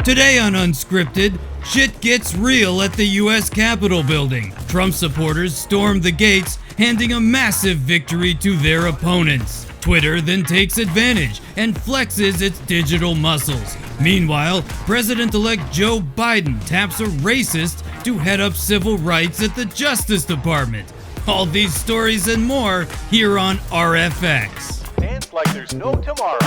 Today on Unscripted, shit gets real at the U.S. Capitol building. Trump supporters stormed the gates, handing a massive victory to their opponents. Twitter then takes advantage and flexes its digital muscles. Meanwhile, President-elect Joe Biden taps a racist to head up civil rights at the Justice Department. All these stories and more here on RFX. Dance like there's no tomorrow.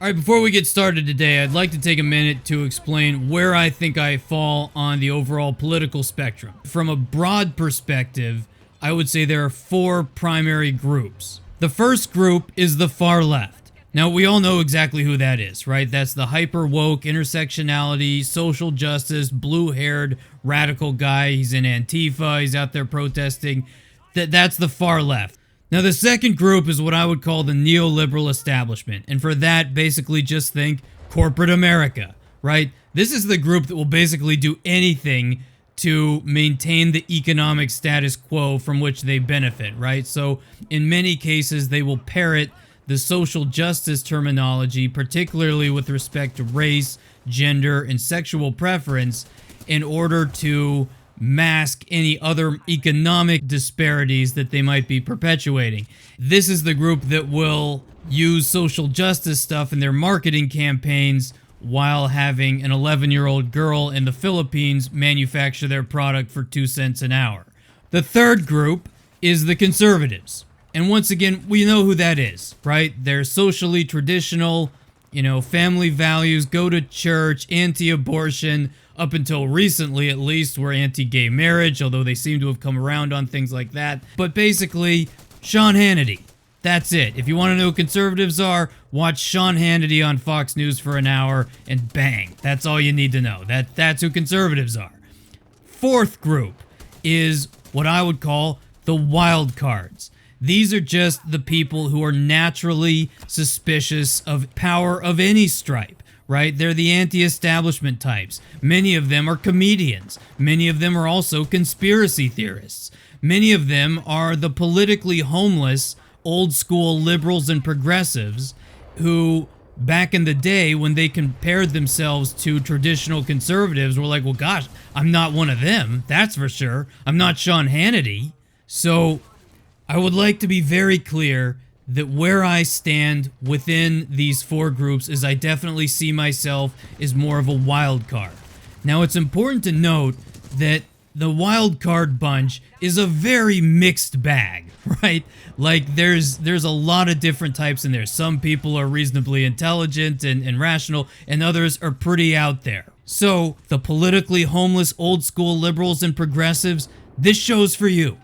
Alright, before we get started today, I'd like to take a minute to explain where I think I fall on the overall political spectrum. From a broad perspective, I would say there are four primary groups. The first group is the far left. Now, we all know exactly who that is, right? That's the hyper-woke, intersectionality, social justice, blue-haired, radical guy. He's in Antifa, he's out there protesting. That's the far left. Now, the second group is what I would call the Neoliberal Establishment. And for that, basically just think corporate America, right? This is the group that will basically do anything to maintain the economic status quo from which they benefit, right? So in many cases, they will parrot the social justice terminology, particularly with respect to race, gender, and sexual preference, in order to mask any other economic disparities that they might be perpetuating. This is the group that will use social justice stuff in their marketing campaigns while having an 11-year-old girl in the Philippines manufacture their product for 2 cents an hour. The third group is the conservatives. And once again, we know who that is, right? They're socially traditional, family values, go to church, anti-abortion. Up until recently, at least, were anti-gay marriage, although they seem to have come around on things like that. But basically, Sean Hannity. That's it. If you want to know who conservatives are, watch Sean Hannity on Fox News for an hour, and bang. That's all you need to know. That's who conservatives are. Fourth group is what I would call the wild cards. These are just the people who are naturally suspicious of power of any stripe. Right? They're the anti-establishment types. Many of them are comedians. Many of them are also conspiracy theorists. Many of them are the politically homeless, old-school liberals and progressives who, back in the day, when they compared themselves to traditional conservatives, were like, well, gosh, I'm not one of them, that's for sure. I'm not Sean Hannity. So I would like to be very clear that where I stand within these four groups is I definitely see myself as more of a wild card. Now, it's important to note that the wild card bunch is a very mixed bag, right? Like, there's a lot of different types in there. Some people are reasonably intelligent and rational, and others are pretty out there. So, the politically homeless old school liberals and progressives, this show's for you.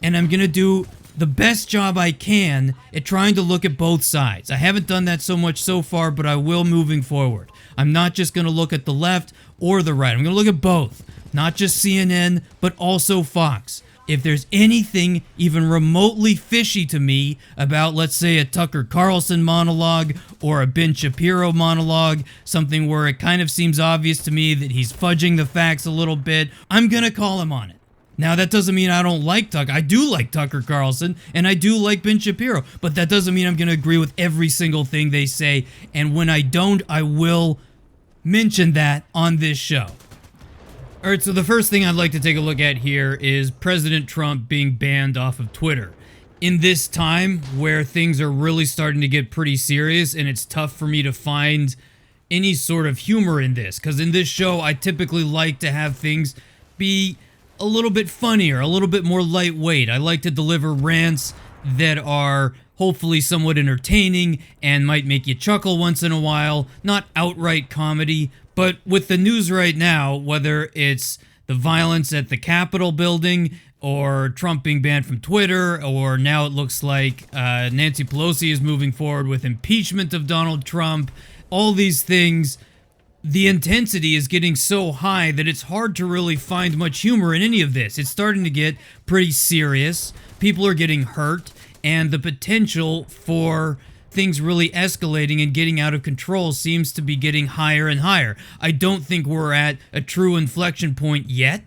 And I'm gonna do the best job I can at trying to look at both sides. I haven't done that so much so far, but I will moving forward. I'm not just going to look at the left or the right. I'm going to look at both. Not just CNN, but also Fox. If there's anything even remotely fishy to me about, let's say, a Tucker Carlson monologue or a Ben Shapiro monologue, something where it kind of seems obvious to me that he's fudging the facts a little bit, I'm going to call him on it. Now, that doesn't mean I don't like Tucker. I do like Tucker Carlson, and I do like Ben Shapiro, but that doesn't mean I'm going to agree with every single thing they say, and when I don't, I will mention that on this show. Alright, so the first thing I'd like to take a look at here is President Trump being banned off of Twitter. In this time where things are really starting to get pretty serious, and it's tough for me to find any sort of humor in this, because in this show, I typically like to have things be a little bit funnier, a little bit more lightweight. I like to deliver rants that are hopefully somewhat entertaining and might make you chuckle once in a while. Not outright comedy, but with the news right now, whether it's the violence at the Capitol building or Trump being banned from Twitter, or now it looks like Nancy Pelosi is moving forward with impeachment of Donald Trump, all these things, the intensity is getting so high that it's hard to really find much humor in any of this. It's starting to get pretty serious. People are getting hurt, and the potential for things really escalating and getting out of control seems to be getting higher and higher. I don't think we're at a true inflection point yet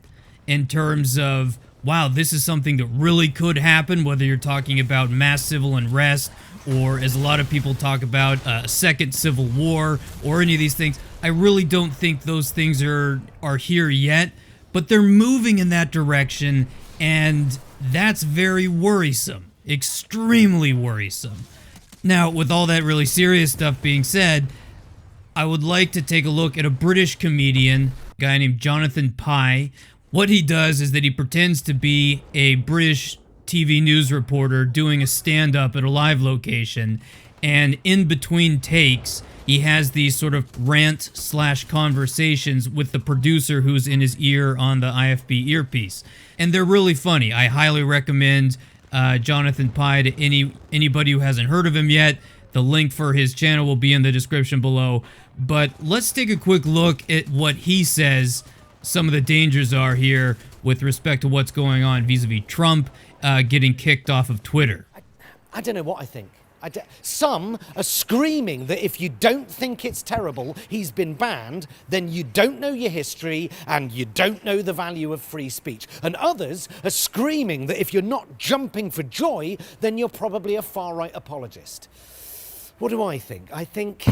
in terms of wow, this is something that really could happen, whether you're talking about mass civil unrest or, as a lot of people talk about, a second civil war or any of these things. I really don't think those things are here yet, but they're moving in that direction, and that's very worrisome, extremely worrisome. Now, with all that really serious stuff being said, I would like to take a look at a British comedian, a guy named Jonathan Pie. What he does is that he pretends to be a British TV news reporter doing a stand-up at a live location, and in between takes, he has these sort of rant/conversations with the producer who's in his ear on the IFB earpiece. And they're really funny. I highly recommend Jonathan Pie to anybody who hasn't heard of him yet. The link for his channel will be in the description below. But let's take a quick look at what he says some of the dangers are here with respect to what's going on vis-a-vis Trump getting kicked off of Twitter. I don't know what I think. Some are screaming that if you don't think it's terrible, he's been banned, then you don't know your history and you don't know the value of free speech. And others are screaming that if you're not jumping for joy, then you're probably a far-right apologist. What do I think? I think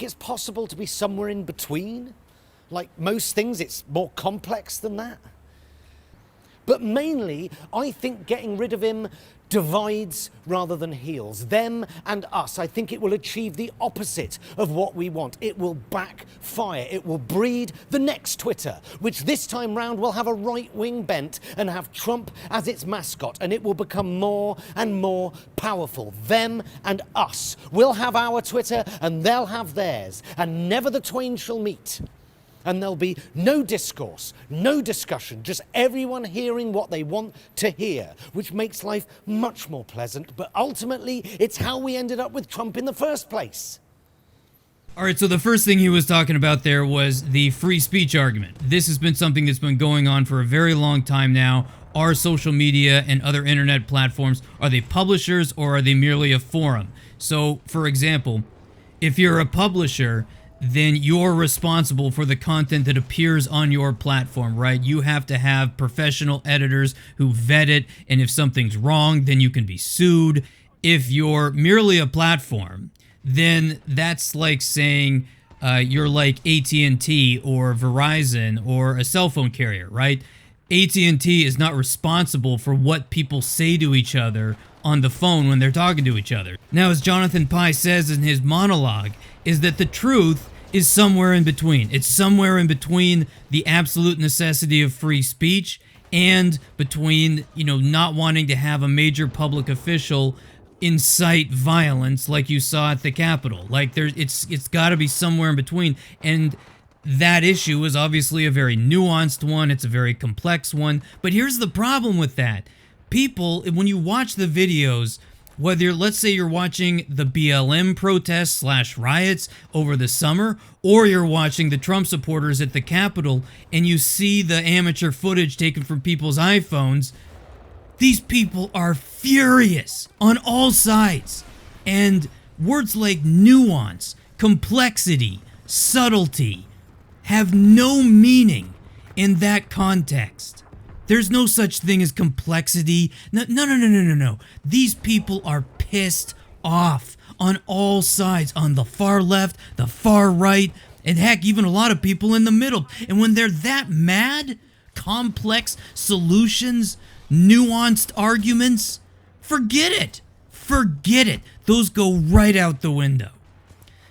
it's possible to be somewhere in between. Like most things, it's more complex than that. But mainly, I think getting rid of him divides rather than heals. Them and us. I think it will achieve the opposite of what we want. It will backfire. It will breed the next Twitter, which this time round will have a right-wing bent and have Trump as its mascot, and it will become more and more powerful. Them and us. We'll have our Twitter and they'll have theirs, and never the twain shall meet. And there'll be no discourse, no discussion, just everyone hearing what they want to hear, which makes life much more pleasant. But ultimately, it's how we ended up with Trump in the first place. All right, so the first thing he was talking about there was the free speech argument. This has been something that's been going on for a very long time now. Are social media and other internet platforms, are they publishers or are they merely a forum? So, for example, if you're a publisher, then you're responsible for the content that appears on your platform, right? You have to have professional editors who vet it, and if something's wrong, then you can be sued. If you're merely a platform, then that's like saying you're like AT&T or Verizon or a cell phone carrier, right? AT&T is not responsible for what people say to each other on the phone when they're talking to each other. Now, as Jonathan Pie says in his monologue, is that the truth is somewhere in between. It's somewhere in between the absolute necessity of free speech and between, not wanting to have a major public official incite violence like you saw at the Capitol. Like it's got to be somewhere in between, and that issue is obviously a very nuanced one. It's a very complex one. But here's the problem with that. People, when you watch the videos, whether, let's say you're watching the BLM protests / riots over the summer, or you're watching the Trump supporters at the Capitol and you see the amateur footage taken from people's iPhones, these people are furious on all sides. And words like nuance, complexity, subtlety have no meaning in that context. There's no such thing as complexity. No. These people are pissed off on all sides, on the far left, the far right, and heck, even a lot of people in the middle. And when they're that mad, complex solutions, nuanced arguments, forget it. Forget it. Those go right out the window.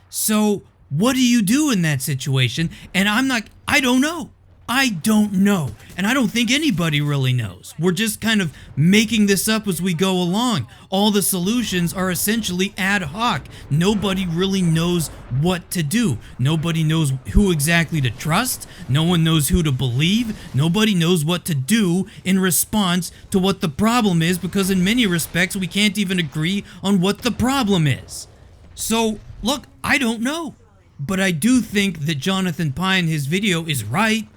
So what do you do in that situation? And I don't know. I don't know, and I don't think anybody really knows. We're just kind of making this up as we go along. All the solutions are essentially ad hoc. Nobody really knows what to do. Nobody knows who exactly to trust. No one knows who to believe. Nobody knows what to do in response to what the problem is, because in many respects, we can't even agree on what the problem is. So, look, I don't know, but I do think that Jonathan Pie in his video is right.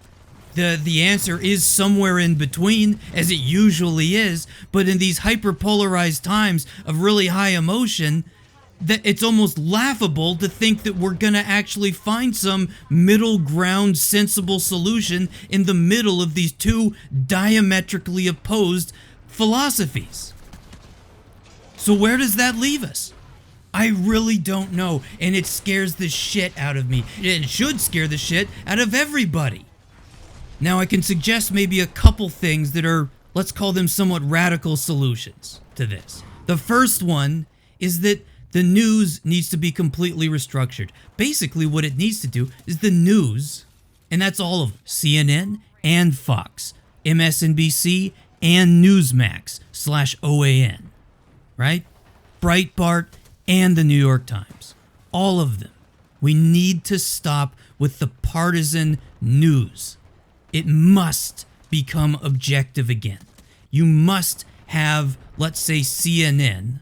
The answer is somewhere in between, as it usually is, but in these hyper-polarized times of really high emotion, that it's almost laughable to think that we're gonna actually find some middle ground sensible solution in the middle of these two diametrically opposed philosophies. So where does that leave us? I really don't know, and it scares the shit out of me. It should scare the shit out of everybody. Now I can suggest maybe a couple things that are, let's call them somewhat radical solutions to this. The first one is that the news needs to be completely restructured. Basically what it needs to do is the news, and that's all of them, CNN and Fox, MSNBC and Newsmax/OAN, right? Breitbart and the New York Times. All of them. We need to stop with the partisan news. It must become objective again. You must have, let's say, CNN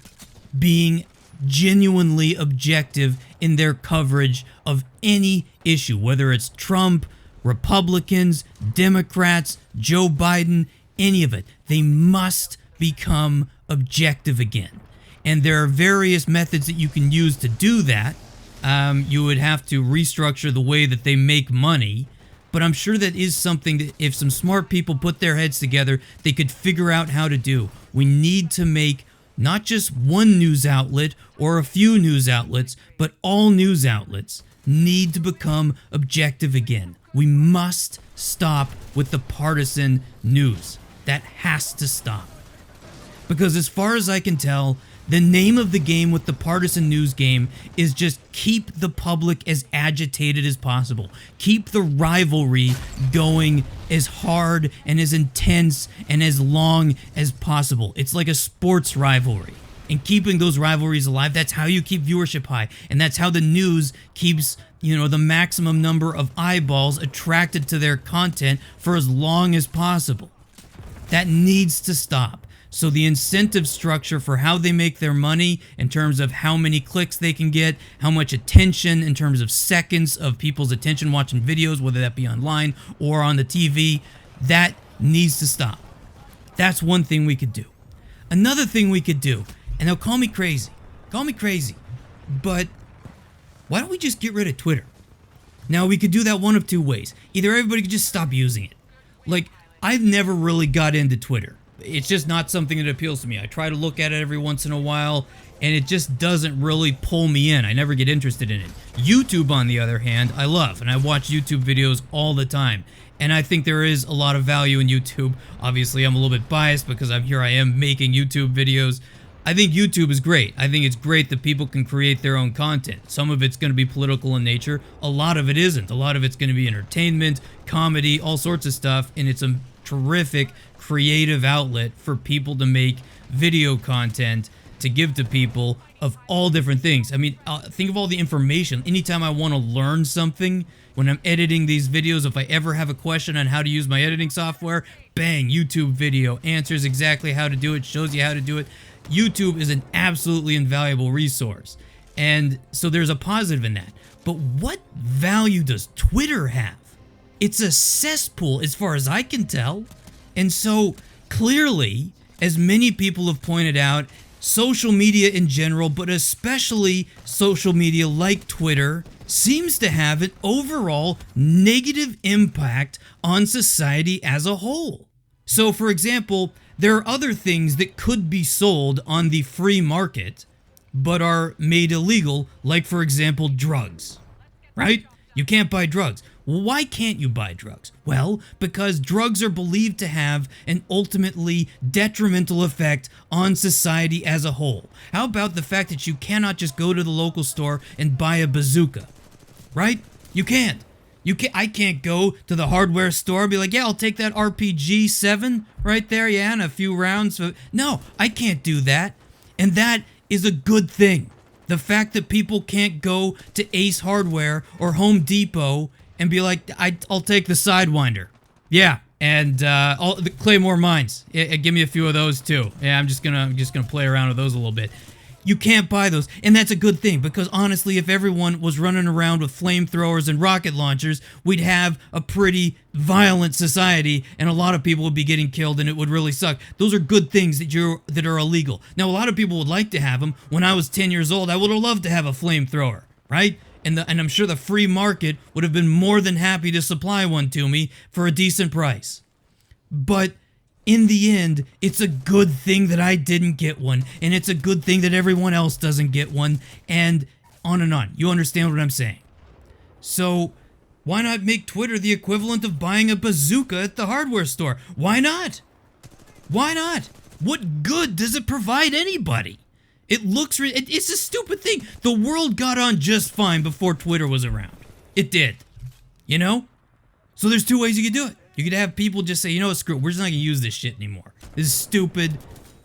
being genuinely objective in their coverage of any issue, whether it's Trump, Republicans, Democrats, Joe Biden, any of it. They must become objective again. And there are various methods that you can use to do that. You would have to restructure the way that they make money, but I'm sure that is something that if some smart people put their heads together, they could figure out how to do. We need to make not just one news outlet or a few news outlets, but all news outlets need to become objective again. We must stop with the partisan news. That has to stop. Because as far as I can tell, the name of the game with the partisan news game is just keep the public as agitated as possible. Keep the rivalry going as hard and as intense and as long as possible. It's like a sports rivalry. And keeping those rivalries alive, that's how you keep viewership high. And that's how the news keeps, the maximum number of eyeballs attracted to their content for as long as possible. That needs to stop. So the incentive structure for how they make their money in terms of how many clicks they can get, how much attention in terms of seconds of people's attention watching videos, whether that be online or on the TV, that needs to stop. That's one thing we could do. Another thing we could do, and they'll call me crazy, but why don't we just get rid of Twitter? Now we could do that one of two ways. Either everybody could just stop using it. Like, I've never really got into Twitter. It's just not something that appeals to me. I try to look at it every once in a while, and it just doesn't really pull me in. I never get interested in it. YouTube, on the other hand, I love, and I watch YouTube videos all the time. And I think there is a lot of value in YouTube. Obviously, I'm a little bit biased because here I am making YouTube videos. I think YouTube is great. I think it's great that people can create their own content. Some of it's going to be political in nature. A lot of it isn't. A lot of it's going to be entertainment, comedy, all sorts of stuff, and it's a terrific creative outlet for people to make video content to give to people of all different things. I mean, think of all the information. Anytime I want to learn something, when I'm editing these videos, if I ever have a question on how to use my editing software, bang, YouTube video, answers exactly how to do it, shows you how to do it. YouTube is an absolutely invaluable resource. And so there's a positive in that. But what value does Twitter have? It's a cesspool as far as I can tell. And so, clearly, as many people have pointed out, social media in general, but especially social media like Twitter, seems to have an overall negative impact on society as a whole. So, for example, there are other things that could be sold on the free market, but are made illegal, like, for example, drugs, right? You can't buy drugs. Why can't you buy drugs? Well, because drugs are believed to have an ultimately detrimental effect on society as a whole. How about the fact that you cannot just go to the local store and buy a bazooka, right? You can't. I can't go to the hardware store and be like, yeah, I'll take that RPG-7 right there, yeah, and a few rounds. No, I can't do that. And that is a good thing. The fact that people can't go to Ace Hardware or Home Depot and be like, I'll take the Sidewinder. Yeah, and the Claymore Mines. Give me a few of those too. Yeah, I'm just gonna play around with those a little bit. You can't buy those. And that's a good thing, because honestly, if everyone was running around with flamethrowers and rocket launchers, we'd have a pretty violent society, and a lot of people would be getting killed, and it would really suck. Those are good things that are illegal. Now, a lot of people would like to have them. When I was 10 years old, I would have loved to have a flamethrower, right? And I'm sure the free market would have been more than happy to supply one to me for a decent price. But in the end, it's a good thing that I didn't get one, and it's a good thing that everyone else doesn't get one, and on and on. You understand what I'm saying? So, why not make Twitter the equivalent of buying a bazooka at the hardware store? Why not? Why not? What good does it provide anybody? It's a stupid thing. The world got on just fine before Twitter was around. It did. You know? So there's two ways you could do it. You could have people just say, you know what, screw it, we're just not gonna use this shit anymore. This is stupid.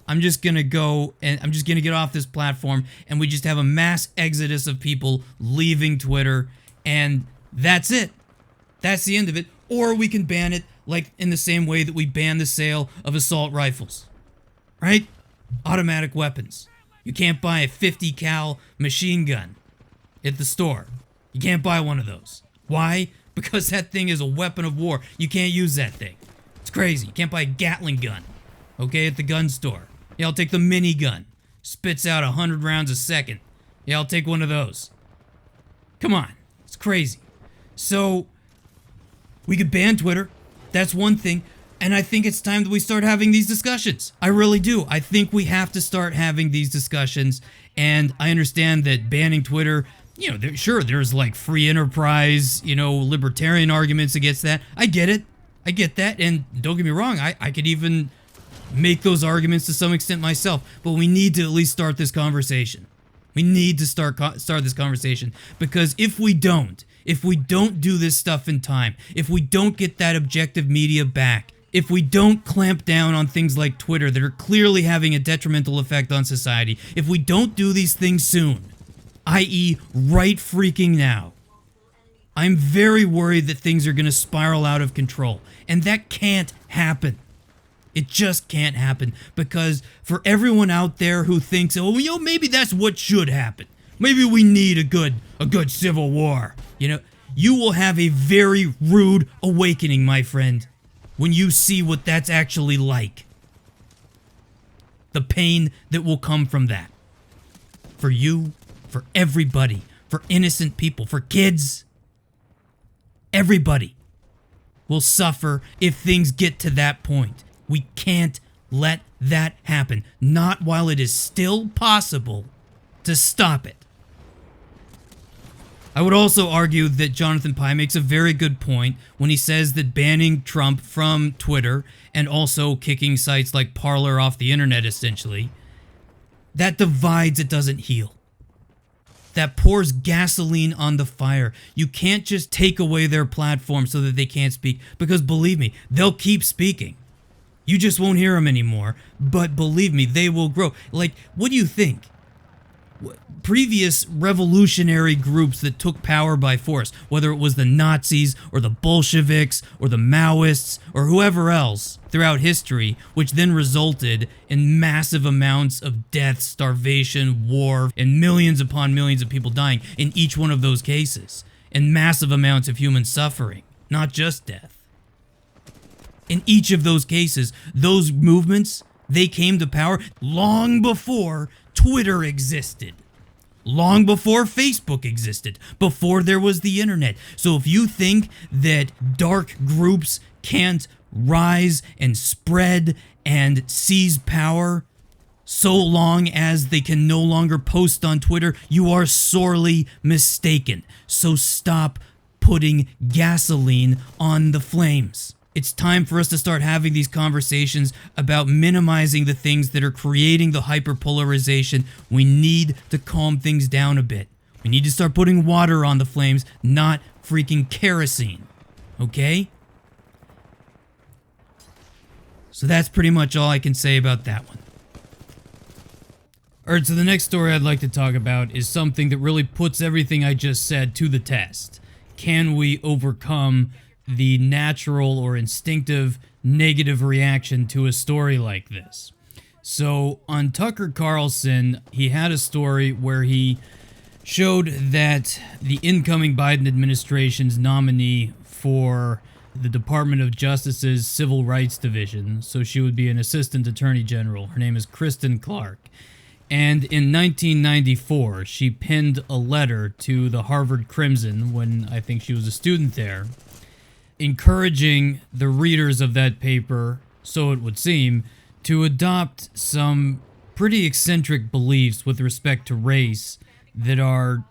I'm just gonna go and I'm just gonna get off this platform, and we just have a mass exodus of people leaving Twitter, and that's it. That's the end of it. Or we can ban it, like in the same way that we ban the sale of assault rifles. Right? Automatic weapons. You can't buy a 50 cal machine gun at the store. You can't buy one of those. Why? Because that thing is a weapon of war. You can't use that thing. It's crazy. You can't buy a Gatling gun, okay, at the gun store. Yeah, I'll take the minigun. Spits out 100 rounds a second. Yeah, I'll take one of those. Come on. It's crazy. So, we could ban Twitter. That's one thing. And I think it's time that we start having these discussions. I really do. I think we have to start having these discussions. And I understand that banning Twitter, you know, there's like free enterprise, you know, libertarian arguments against that. I get it. I get that. And don't get me wrong, I could even make those arguments to some extent myself. But we need to at least start this conversation. We need to start this conversation. Because if we don't do this stuff in time, if we don't get that objective media back, if we don't clamp down on things like Twitter that are clearly having a detrimental effect on society, if we don't do these things soon, i.e. right freaking now, I'm very worried that things are going to spiral out of control. And that can't happen. It just can't happen. Because for everyone out there who thinks, oh, you know, maybe that's what should happen. Maybe we need a good civil war. You know, you will have a very rude awakening, my friend, when you see what that's actually like. The pain that will come from that. For you, for everybody, for innocent people, for kids. Everybody will suffer if things get to that point. We can't let that happen. Not while it is still possible to stop it. I would also argue that Jonathan Pye makes a very good point when he says that banning Trump from Twitter and also kicking sites like Parler off the internet, essentially, that divides, it doesn't heal. That pours gasoline on the fire. You can't just take away their platform so that they can't speak, because believe me, they'll keep speaking. You just won't hear them anymore, but believe me, they will grow. Like, what do you think? Previous revolutionary groups that took power by force, whether it was the Nazis or the Bolsheviks or the Maoists or whoever else throughout history, which then resulted in massive amounts of death, starvation, war, and millions upon millions of people dying in each one of those cases, and massive amounts of human suffering, not just death. In each of those cases, those movements, they came to power long before Twitter existed. Long before Facebook existed, before there was the internet. So if you think that dark groups can't rise and spread and seize power so long as they can no longer post on Twitter, you are sorely mistaken. So stop putting gasoline on the flames. It's time for us to start having these conversations about minimizing the things that are creating the hyperpolarization. We need to calm things down a bit. We need to start putting water on the flames, not freaking kerosene. Okay? So that's pretty much all I can say about that one. Alright, so the next story I'd like to talk about is something that really puts everything I just said to the test. Can we overcome the natural or instinctive negative reaction to a story like this? So on Tucker Carlson, he had a story where he showed that the incoming Biden administration's nominee for the Department of Justice's Civil Rights Division, so she would be an assistant attorney general. Her name is Kristen Clark. And in 1994, she penned a letter to the Harvard Crimson when I think she was a student there, encouraging the readers of that paper, so it would seem, to adopt some pretty eccentric beliefs with respect to race that are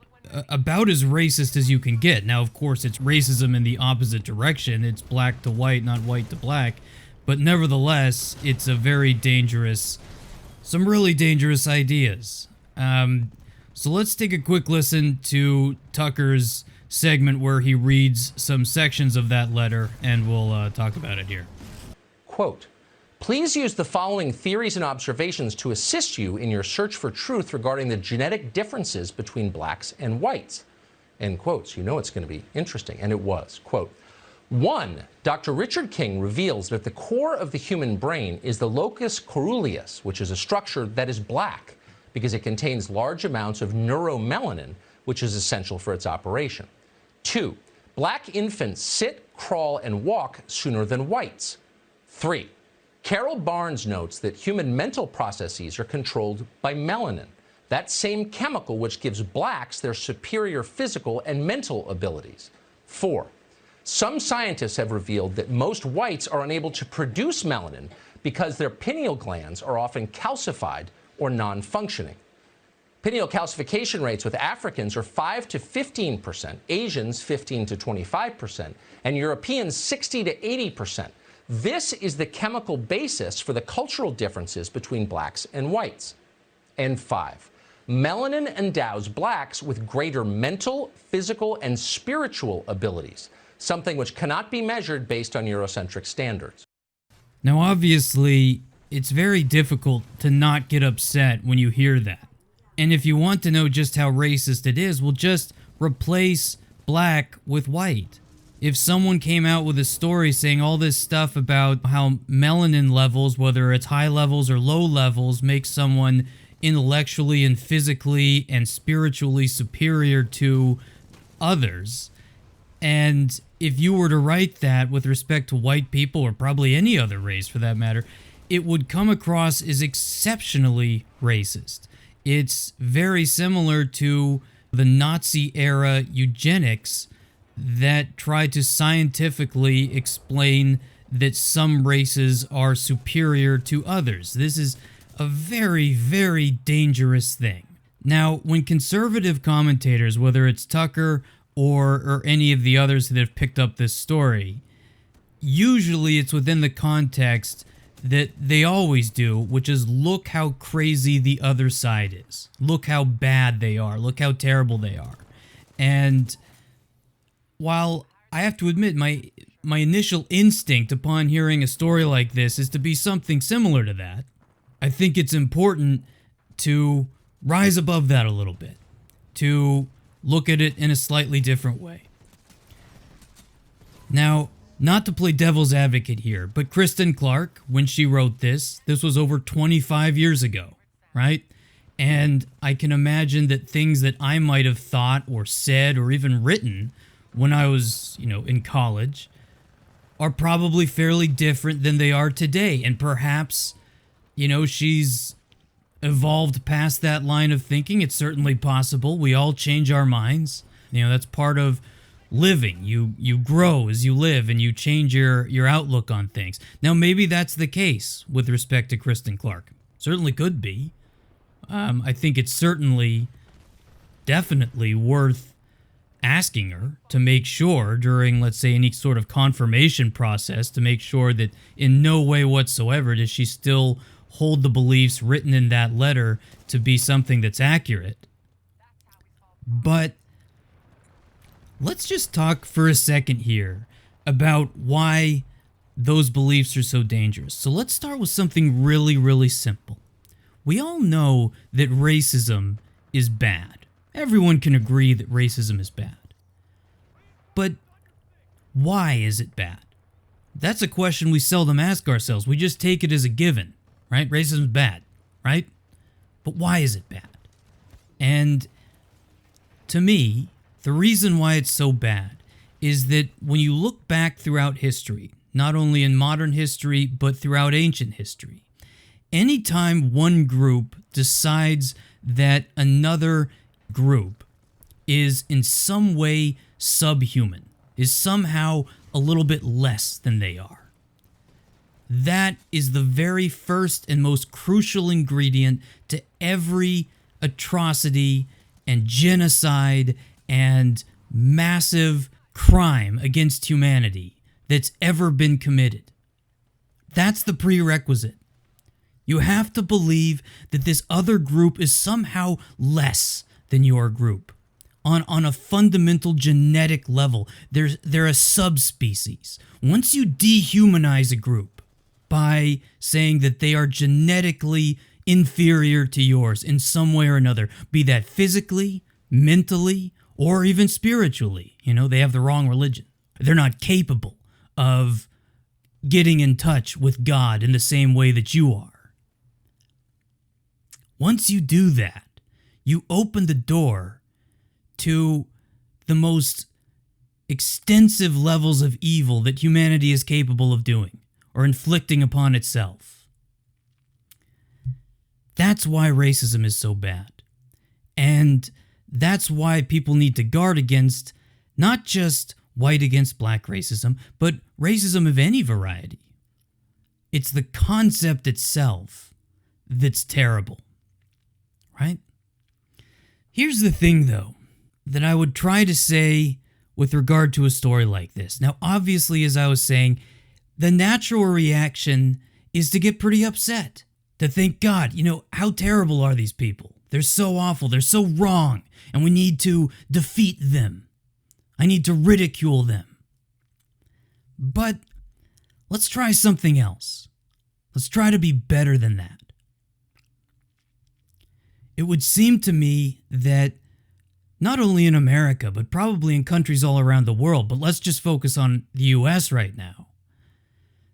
about as racist as you can get. Now, of course, it's racism in the opposite direction. It's black to white, not white to black. But nevertheless, it's a very dangerous, some really dangerous ideas. So let's take a quick listen to Tucker's segment where he reads some sections of that letter, and we'll talk about it here. Quote, please use the following theories and observations to assist you in your search for truth regarding the genetic differences between blacks and whites. End quotes. You know it's going to be interesting. And it was. Quote, 1. Dr. Richard King reveals that the core of the human brain is the locus coeruleus, which is a structure that is black because it contains large amounts of neuromelanin, which is essential for its operation. 2. Black infants sit, crawl, and walk sooner than whites. 3. Carol Barnes notes that human mental processes are controlled by melanin, that same chemical which gives blacks their superior physical and mental abilities. 4. Some scientists have revealed that most whites are unable to produce melanin because their pineal glands are often calcified or non-functioning. Pineal calcification rates with Africans are 5 to 15%, Asians 15 to 25%, and Europeans 60 to 80%. This is the chemical basis for the cultural differences between blacks and whites. And 5, melanin endows blacks with greater mental, physical, and spiritual abilities, something which cannot be measured based on Eurocentric standards. Now, obviously, it's very difficult to not get upset when you hear that. And if you want to know just how racist it is, well, just replace black with white. If someone came out with a story saying all this stuff about how melanin levels, whether it's high levels or low levels, make someone intellectually and physically and spiritually superior to others, and if you were to write that with respect to white people, or probably any other race for that matter, it would come across as exceptionally racist. It's very similar to the Nazi-era eugenics that try to scientifically explain that some races are superior to others. This is a very, very dangerous thing. Now, when conservative commentators, whether it's Tucker or any of the others that have picked up this story, usually it's within the context that they always do, which is look how crazy the other side is. Look how bad they are. Look how terrible they are. And while I have to admit my initial instinct upon hearing a story like this is to be something similar to that, I think it's important to rise above that a little bit, to look at it in a slightly different way. Now, not to play devil's advocate here, but Kristen Clark, when she wrote this was over 25 years ago, right? And I can imagine that things that I might have thought or said or even written when I was, in college, are probably fairly different than they are today. And perhaps, she's evolved past that line of thinking. It's certainly possible. We all change our minds. That's part of living. You grow as you live, and you change your outlook on things. Now, maybe that's the case with respect to Kristen Clark. Certainly could be. I think it's certainly, definitely worth asking her to make sure during, let's say, any sort of confirmation process, to make sure that in no way whatsoever does she still hold the beliefs written in that letter to be something that's accurate. But let's just talk for a second here about why those beliefs are so dangerous. So let's start with something really, really simple. We all know that racism is bad. Everyone can agree that racism is bad. But why is it bad? That's a question we seldom ask ourselves. We just take it as a given, right? Racism is bad. right? But why is it bad? And to me, the reason why it's so bad is that when you look back throughout history, not only in modern history, but throughout ancient history, anytime one group decides that another group is in some way subhuman, is somehow a little bit less than they are, that is the very first and most crucial ingredient to every atrocity and genocide and massive crime against humanity that's ever been committed. That's the prerequisite. You have to believe that this other group is somehow less than your group. On a fundamental genetic level, they're a subspecies. Once you dehumanize a group by saying that they are genetically inferior to yours in some way or another, be that physically, mentally, or even spiritually, they have the wrong religion. They're not capable of getting in touch with God in the same way that you are. Once you do that, you open the door to the most extensive levels of evil that humanity is capable of doing or inflicting upon itself. That's why racism is so bad. And that's why people need to guard against not just white against black racism, but racism of any variety. It's the concept itself that's terrible, right? Here's the thing, though, that I would try to say with regard to a story like this. Now, obviously, as I was saying, the natural reaction is to get pretty upset, to think, God, how terrible are these people? They're so awful, they're so wrong, and we need to defeat them. I need to ridicule them. But let's try something else. Let's try to be better than that. It would seem to me that not only in America, but probably in countries all around the world, but let's just focus on the US right now,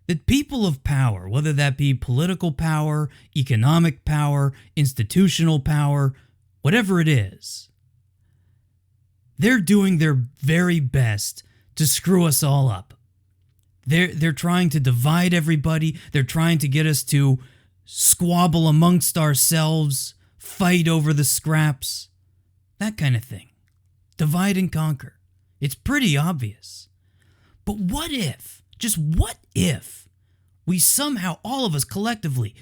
that people of power, whether that be political power, economic power, institutional power, whatever it is, they're doing their very best to screw us all up. They're trying to divide everybody. They're trying to get us to squabble amongst ourselves, fight over the scraps, that kind of thing. Divide and conquer. It's pretty obvious. But what if, just what if, we somehow, all of us collectively,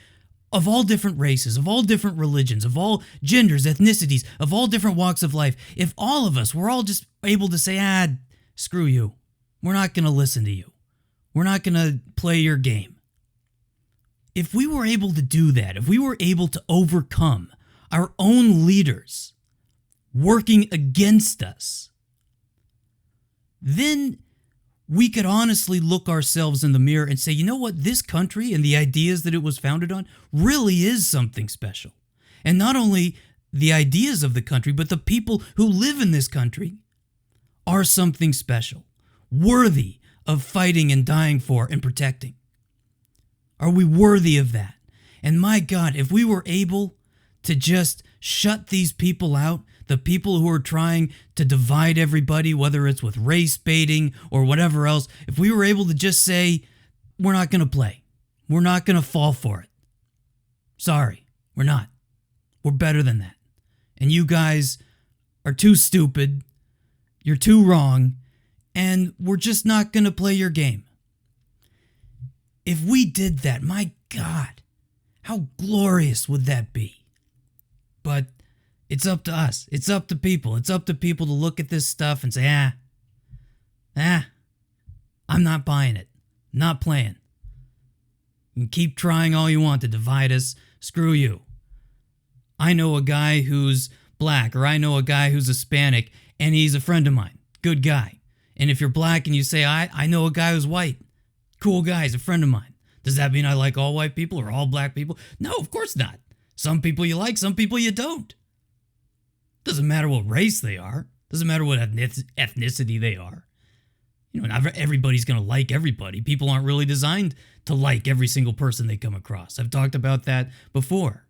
of all different races, of all different religions, of all genders, ethnicities, of all different walks of life, if all of us were all just able to say, screw you. We're not going to listen to you. We're not going to play your game. If we were able to do that, if we were able to overcome our own leaders working against us, then we could honestly look ourselves in the mirror and say, you know what, this country and the ideas that it was founded on really is something special. And not only the ideas of the country, but the people who live in this country are something special, worthy of fighting and dying for and protecting. Are we worthy of that? And my God, if we were able to just shut these people out, the people who are trying to divide everybody, whether it's with race baiting or whatever else, if we were able to just say, we're not going to play. We're not going to fall for it. Sorry, we're not. We're better than that. And you guys are too stupid. You're too wrong. And we're just not going to play your game. If we did that, my God, how glorious would that be? But it's up to us. It's up to people. It's up to people to look at this stuff and say, I'm not buying it. Not playing. You can keep trying all you want to divide us. Screw you. I know a guy who's black, or I know a guy who's Hispanic, and he's a friend of mine. Good guy. And if you're black and you say, I know a guy who's white. Cool guy, he's a friend of mine. Does that mean I like all white people or all black people? No, of course not. Some people you like, some people you don't. Doesn't matter what race they are. Doesn't matter what ethnicity they are. Not everybody's going to like everybody. People aren't really designed to like every single person they come across. I've talked about that before.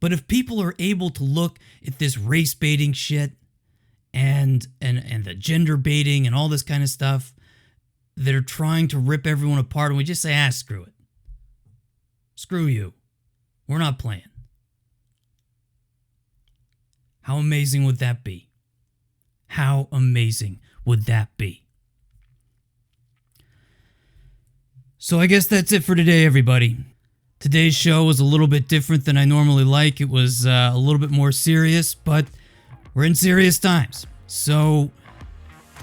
But if people are able to look at this race baiting shit and the gender baiting and all this kind of stuff that are trying to rip everyone apart, and we just say, screw it. Screw you. We're not playing. How amazing would that be? How amazing would that be? So I guess that's it for today, everybody. Today's show was a little bit different than I normally like. It was a little bit more serious, but we're in serious times. So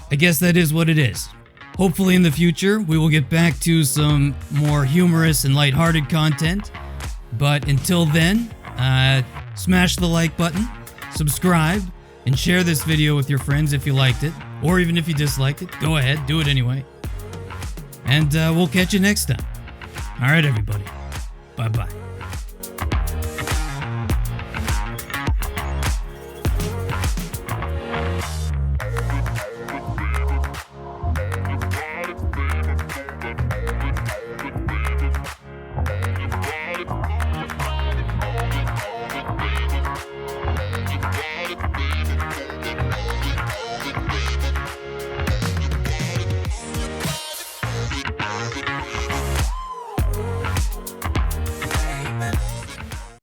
I guess that is what it is. Hopefully in the future, we will get back to some more humorous and lighthearted content. But until then, smash the like button, subscribe, and share this video with your friends if you liked it. Or even if you disliked it, go ahead, do it anyway. And we'll catch you next time. All right, everybody. Bye-bye.